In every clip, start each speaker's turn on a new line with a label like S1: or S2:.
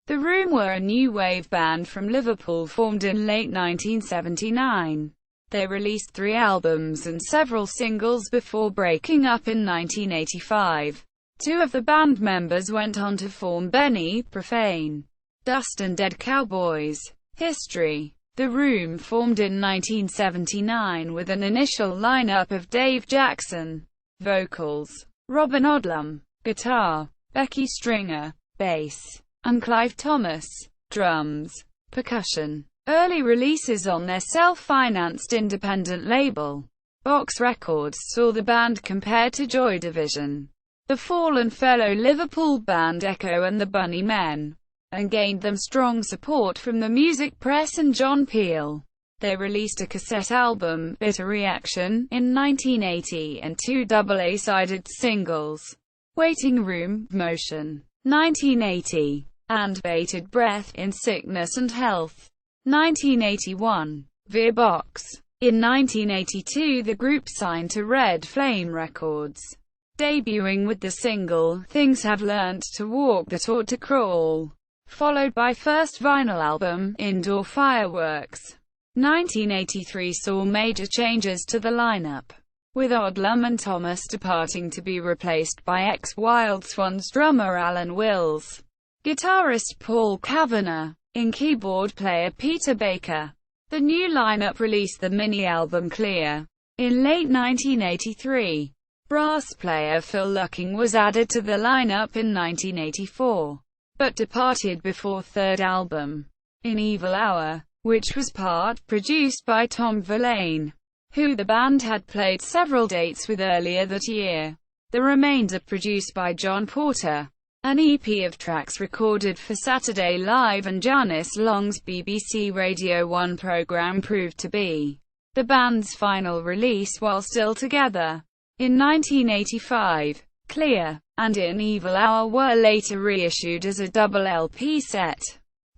S1: The Room were a new wave band from Liverpool formed in late 1979. They released 3 albums and several singles before breaking up in 1985. 2 of the band members went on to form Benny Profane, Dust and Dead Cowboys. History. The Room formed in 1979 with an initial lineup of Dave Jackson, vocals, Robin Odlum, guitar, Becky Stringer, bass, and Clive Thomas, drums, percussion. Early releases on their self-financed independent label, Box Records, saw the band compared to Joy Division, the fallen fellow Liverpool band Echo and the Bunny Men, and gained them strong support from the music press and John Peel. They released a cassette album, Bitter Reaction, in 1980 and 2 double A-sided singles, Waiting Room, Motion, 1980, and Bated Breath, in Sickness and Health, 1981. Via Box. In 1982 the group signed to Red Flame Records, debuting with the single, Things Have Learnt to Walk That Ought to Crawl, followed by first vinyl album, Indoor Fireworks. 1983 saw major changes to the lineup, with Odlum and Thomas departing to be replaced by ex-Wild Swans drummer Alan Wills, guitarist Paul Kavanagh, and keyboard player Peter Baker. The new lineup released the mini-album Clear. In late 1983, brass player Phil Lucking was added to the lineup in 1984, but departed before third album, In Evil Hour, which was part produced by Tom Verlaine, who the band had played several dates with earlier that year. The remainder produced by John Porter. An EP of tracks recorded for Saturday Live and Janice Long's BBC Radio 1 programme proved to be the band's final release while still together. In 1985, Clear and In Evil Hour were later reissued as a double LP set,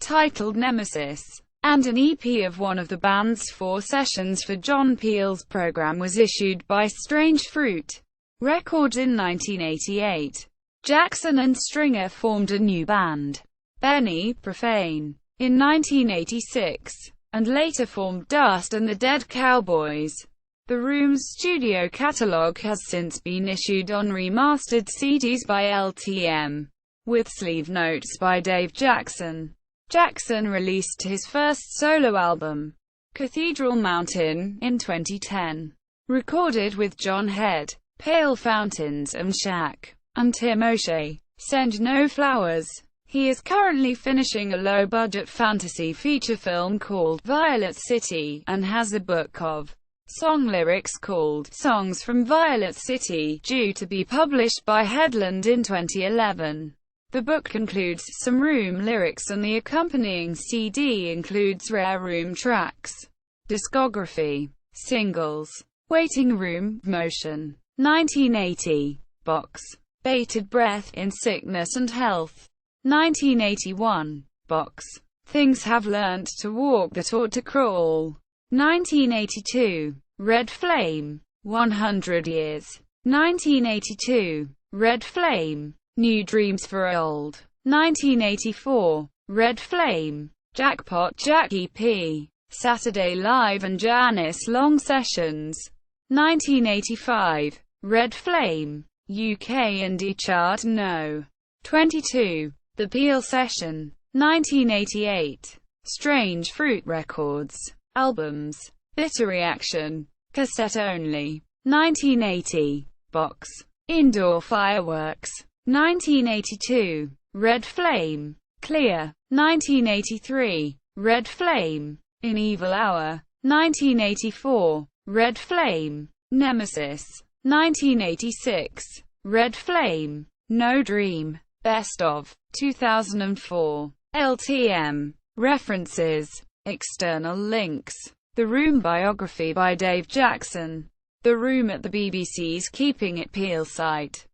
S1: titled Nemesis, and an EP of one of the band's 4 sessions for John Peel's programme was issued by Strange Fruit Records in 1988. Jackson and Stringer formed a new band, Benny Profane, in 1986, and later formed Dust and the Dead Cowboys. The Room's studio catalogue has since been issued on remastered CDs by LTM, with sleeve notes by Dave Jackson. Jackson released his first solo album, Cathedral Mountain, in 2010. Recorded with John Head, Pale Fountains and Shaq and Tim O'Shea, Send No Flowers. He is currently finishing a low-budget fantasy feature film called Violet City, and has a book of song lyrics called Songs from Violet City, due to be published by Headland in 2011. The book includes some Room lyrics and the accompanying CD includes rare Room tracks. Discography. Singles. Waiting Room, Motion, 1980. Box. Bated Breath, In Sickness and Health, 1981. Box. Things Have Learnt to Walk That Ought to Crawl, 1982. Red Flame, 100 Years, 1982. Red Flame, New Dreams for Old, 1984. Red Flame, Jackpot Jackie P. Saturday Live and Janice Long Sessions, 1985. Red Flame, UK Indie Chart No. 22. The Peel Session, 1988. Strange Fruit Records. Albums. Bitter Reaction. Cassette only. 1980. Box. Indoor Fireworks. 1982. Red Flame. Clear. 1983. Red Flame. In Evil Hour. 1984. Red Flame. Nemesis. 1986. Red Flame. No Dream. Best of. 2004. LTM. References. External links. The Room biography by Dave Jackson. The Room at the BBC's Keeping It Peel site.